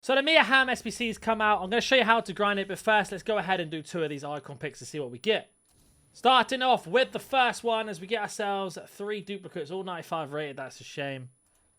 So the Mia Hamm SBC's come out. I'm going to show you how to grind it, but first let's go ahead and do 2 of these icon picks to see what we get. Starting off with the first one as we get ourselves 3 duplicates, all 95 rated. That's a shame.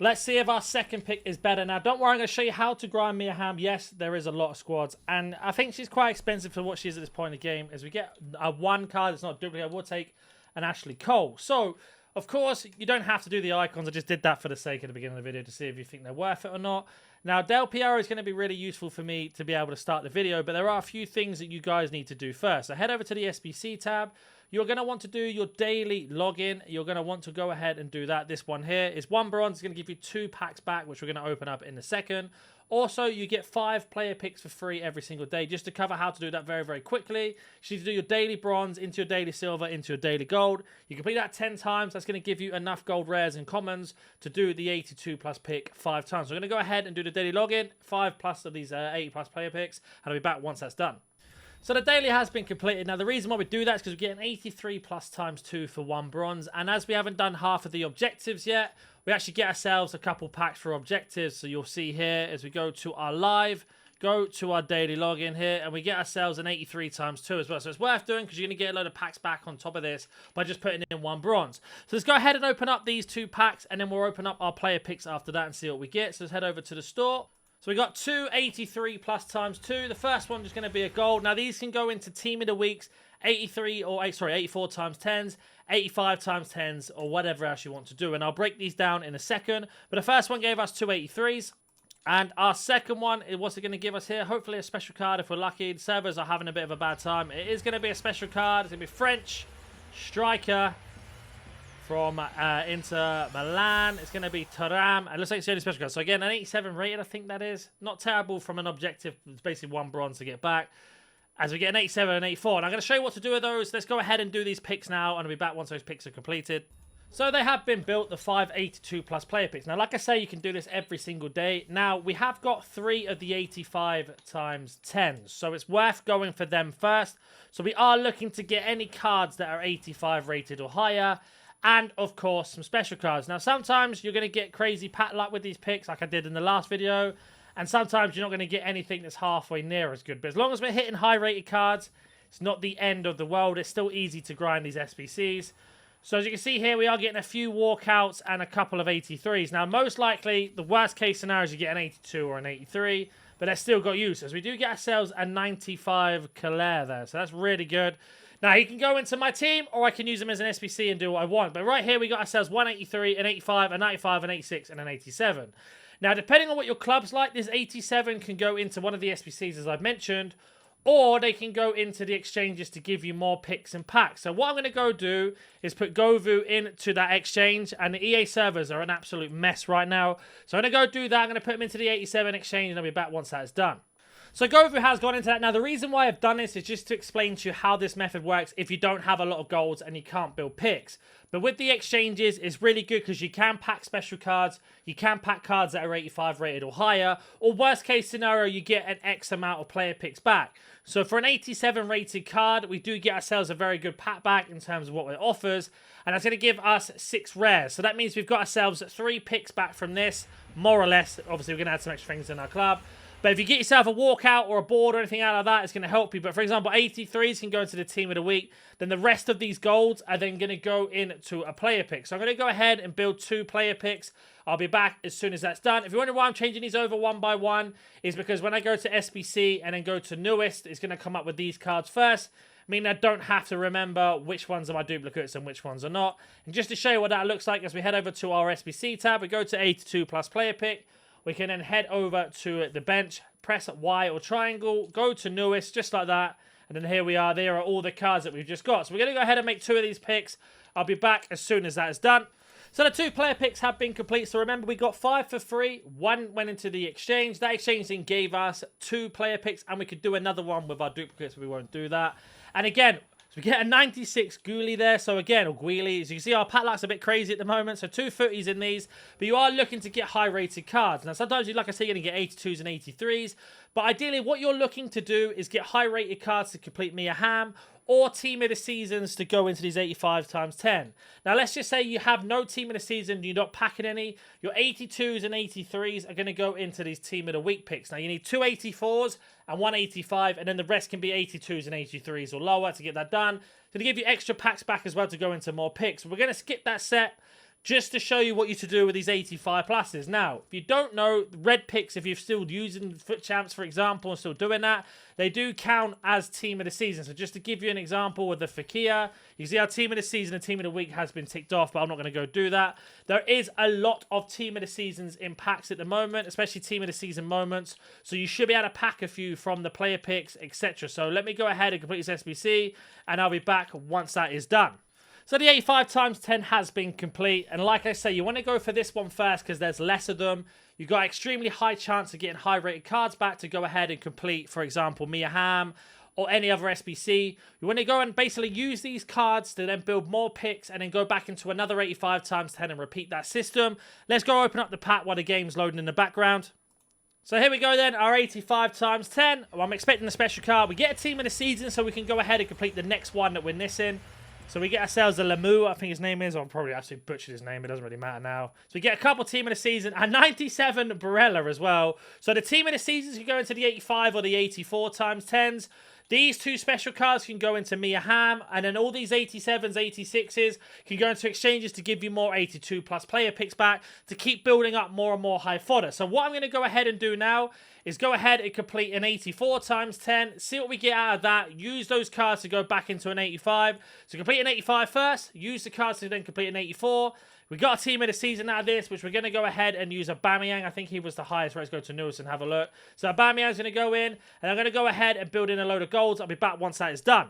Let's see if our second pick is better. Now, don't worry, I'm going to show you how to grind Mia Hamm. Yes, there is a lot of squads, and I think she's quite expensive for what she is at this point in the game. As we get a 1 card, it's not a duplicate, we'll take an Ashley Cole. So, of course, you don't have to do the icons. I just did that for the sake of the beginning of the video to see if you think they're worth it or not. Now, Del Piero is going to be really useful for me to be able to start the video, but there are a few things that you guys need to do first. So head over to the SBC tab. You're going to want to do your daily login. You're going to want to go ahead and do that. This one here is 1 bronze. It's going to give you 2 packs back, which we're going to open up in a second. Also, you get 5 player picks for free every single day. Just to cover how to do that very, very quickly, you need to do your daily bronze into your daily silver into your daily gold. You complete that 10 times. That's going to give you enough gold rares and commons to do the 82 plus pick 5 times. So we're going to go ahead and do the daily login, 5 plus of these 80 plus player picks, and I'll be back once that's done. So the daily has been completed. Now, the reason why we do that is because we get an 83 plus times 2 for 1 bronze. And as we haven't done half of the objectives yet, we actually get ourselves a couple packs for objectives. So you'll see here as we go to our live, go to our daily login here, and we get ourselves an 83 times 2 as well. So it's worth doing because you're going to get a load of packs back on top of this by just putting in 1 bronze. So let's go ahead and open up these 2 packs, and then we'll open up our player picks after that and see what we get. So let's head over to the store. So we got 2 83 plus times 2. The first one is going to be a gold. Now these can go into team of the weeks, 84 times 10s, 85 times 10s, or whatever else you want to do. And I'll break these down in a second. But the first one gave us 2 83s. And our second one, what's it going to give us here? Hopefully a special card if we're lucky. The servers are having a bit of a bad time. It is going to be a special card. It's going to be French striker from Inter Milan. It's going to be Thuram. It looks like it's the only special card. So again, an 87 rated, I think that is. Not terrible from an objective. It's basically 1 bronze to get back. As we get an 87 and 84. And I'm going to show you what to do with those. Let's go ahead and do these picks now. And I'll be back once those picks are completed. So they have been built, the 582 plus player picks. Now, like I say, you can do this every single day. Now, we have got 3 of the 85 times 10s. So it's worth going for them first. So we are looking to get any cards that are 85 rated or higher. And, of course, some special cards. Now, sometimes you're going to get crazy pack luck with these picks, like I did in the last video. And sometimes you're not going to get anything that's halfway near as good. But as long as we're hitting high-rated cards, it's not the end of the world. It's still easy to grind these SBCs. So, as you can see here, we are getting a few walkouts and a couple of 83s. Now, most likely, the worst-case scenario is you get an 82 or an 83. But that's still got use. As we do get ourselves a 95 Calais there. So, that's really good. Now, he can go into my team, or I can use him as an SBC and do what I want. But right here, we got ourselves 183, an 85, a 95, an 86, and an 87. Now, depending on what your club's like, this 87 can go into one of the SBCs, as I've mentioned, or they can go into the exchanges to give you more picks and packs. So what I'm going to go do is put Govu into that exchange, and the EA servers are an absolute mess right now. So I'm going to go do that. I'm going to put him into the 87 exchange, and I'll be back once that's done. So Govu has gone into that. Now, the reason why I've done this is just to explain to you how this method works if you don't have a lot of golds and you can't build picks. But with the exchanges, it's really good because you can pack special cards, you can pack cards that are 85 rated or higher, or worst case scenario, you get an X amount of player picks back. So for an 87 rated card, we do get ourselves a very good pack back in terms of what it offers, and that's going to give us 6 rares. So that means we've got ourselves 3 picks back from this, more or less. Obviously, we're going to add some extra things in our club. But if you get yourself a walkout or a board or anything out of that, it's going to help you. But for example, 83s can go into the team of the week. Then the rest of these golds are then going to go into a player pick. So I'm going to go ahead and build 2 player picks. I'll be back as soon as that's done. If you wonder why I'm changing these over one by one, is because when I go to SBC and then go to newest, it's going to come up with these cards first. Meaning I don't have to remember which ones are my duplicates and which ones are not. And just to show you what that looks like, as we head over to our SBC tab, we go to 82 plus player pick. We can then head over to the bench, press Y or triangle, go to newest, just like that. And then here we are. There are all the cards that we've just got. So we're going to go ahead and make 2 of these picks. I'll be back as soon as that is done. So the 2 player picks have been complete. So remember, we got 5 for free. 1 went into the exchange. That exchange then gave us 2 player picks. And we could do another one with our duplicates. We won't do that. And again, so we get a 96 Ghoulie there. So again, or Guili. As you can see, our pack luck's a bit crazy at the moment. So 2 footies in these. But you are looking to get high-rated cards. Now, sometimes, like I say, you're going to get 82s and 83s. But ideally, what you're looking to do is get high-rated cards to complete Mia Hamm. or team of the seasons to go into these 85 times 10. Now, let's just say you have no team of the season, you're not packing any. Your 82s and 83s are going to go into these team of the week picks. Now, you need 2 84s and 1 85, and then the rest can be 82s and 83s or lower to get that done. So to give you extra packs back as well to go into more picks. We're going to skip that set just to show you what you to do with these 85 pluses. Now, if you don't know, red picks, if you're still using Foot Champs, for example, and still doing that, they do count as team of the season. So just to give you an example with the Fakir, you see our team of the season and team of the week has been ticked off, but I'm not going to go do that. There is a lot of team of the seasons in packs at the moment, especially team of the season moments. So you should be able to pack a few from the player picks, etc. So let me go ahead and complete this SBC, and I'll be back once that is done. So the 85 times 10 has been complete. And like I say, you want to go for this one first because there's less of them. You've got extremely high chance of getting high rated cards back to go ahead and complete, for example, Mia Hamm or any other SBC. You want to go and basically use these cards to then build more picks and then go back into another 85 times 10 and repeat that system. Let's go open up the pack while the game's loading in the background. So here we go then, our 85 times 10. Well, I'm expecting a special card. We get a team of the season so we can go ahead and complete the next one that we're missing. So we get ourselves a Lamu, I think his name is. I'll probably actually butchered his name. It doesn't really matter now. So we get a couple team of the season. A 97 Barella as well. So the team of the seasons can go into the 85 or the 84 times 10s. These two special cards can go into Mia Hamm. And then all these 87s, 86s can go into exchanges to give you more 82 plus player picks back to keep building up more and more high fodder. So what I'm going to go ahead and do now is go ahead and complete an 84 times 10. See what we get out of that. Use those cards to go back into an 85. So complete an 85 first. Use the cards to then complete an 84. We got a team of the season out of this, which we're going to go ahead and use Aubameyang. I think he was the highest. Let's go to Newell's and have a look. So Aubameyang's going to go in, and I'm going to go ahead and build in a load of golds. I'll be back once that is done.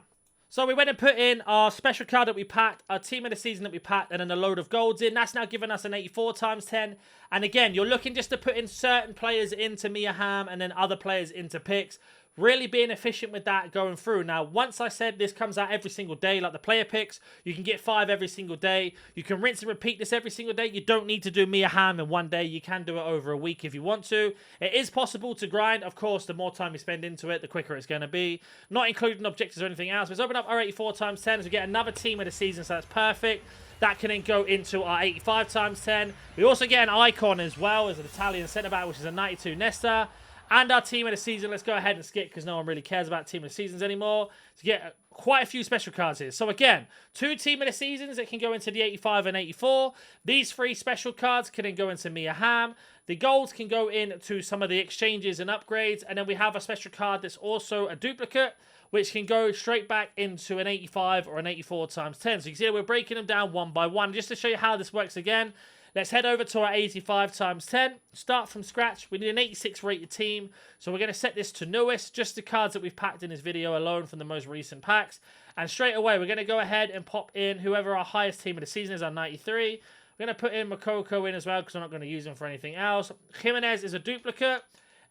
So we went and put in our special card that we packed, our team of the season that we packed, and then a load of golds in. That's now giving us an 84 times 10. And again, you're looking just to put in certain players into Mia Hamm and then other players into picks. Really being efficient with that going through. Now, once I said this comes out every single day, like the player picks, you can get 5 every single day. You can rinse and repeat this every single day. You don't need to do Mia Hamm in one day. You can do it over a week if you want to. It is possible to grind. Of course, the more time you spend into it, the quicker it's going to be. Not including objectives or anything else. Let's open up our 84 times 10 to get another team of the season, so that's perfect. That can then go into our 85 times 10. We also get an icon as well as an Italian centre-back, which is a 92 Nesta. And our team of the season, let's go ahead and skip because no one really cares about team of the seasons anymore. To get quite a few special cards here. So again, 2 team of the seasons that can go into the 85 and 84. These 3 special cards can then go into Mia Hamm. The golds can go into some of the exchanges and upgrades. And then we have a special card that's also a duplicate, which can go straight back into an 85 or an 84 times 10. So you can see we're breaking them down one by one. Just to show you how this works again, let's head over to our 85 times 10. Start from scratch. We need an 86 rated team. So we're going to set this to newest. Just the cards that we've packed in this video alone from the most recent packs. And straight away, we're going to go ahead and pop in whoever our highest team of the season is, our 93. We're going to put in Makoko in as well because we're not going to use him for anything else. Jimenez is a duplicate.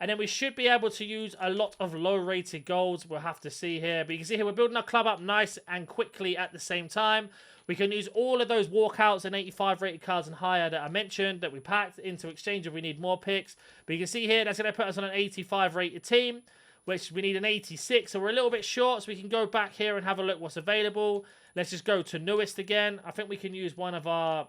And then we should be able to use a lot of low-rated golds. We'll have to see here. But you can see here, we're building our club up nice and quickly at the same time. We can use all of those walkouts and 85 rated cards and higher that I mentioned that we packed into exchange if we need more picks. But you can see here, that's going to put us on an 85 rated team, which we need an 86. So we're a little bit short, so we can go back here and have a look what's available. Let's just go to newest again. I think we can use one of our...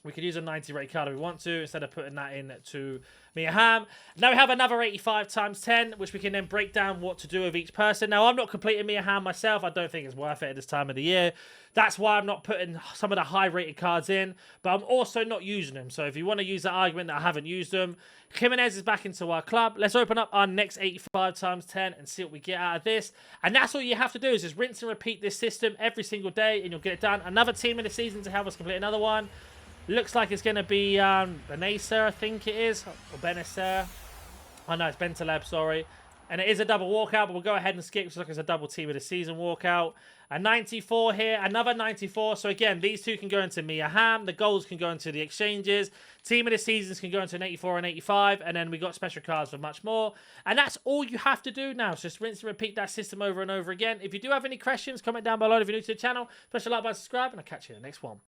We could use a 90 rate card if we want to, instead of putting that in to Mia Hamm. Now we have another 85 times 10, which we can then break down what to do with each person. Now, I'm not completing Mia Hamm myself. I don't think it's worth it at this time of the year. That's why I'm not putting some of the high-rated cards in, but I'm also not using them. So if you want to use that argument that I haven't used them, Jimenez is back into our club. Let's open up our next 85 times 10 and see what we get out of this. And that's all you have to do is just rinse and repeat this system every single day, and you'll get it done. Another team in the season to help us complete another one. Looks like it's going to be Benacer, I think it is. Or Benacer. Oh, no, it's Bentaleb, sorry. And it is a double walkout, but we'll go ahead and skip. Looks like it's a double team of the season walkout. A 94 here, another 94. So again, these two can go into Mia Hamm. The goals can go into the exchanges. Team of the seasons can go into an 84 and 85. And then we got special cards for much more. And that's all you have to do now. So just rinse and repeat that system over and over again. If you do have any questions, comment down below. If you're new to the channel, press the like button, subscribe, and I'll catch you in the next one.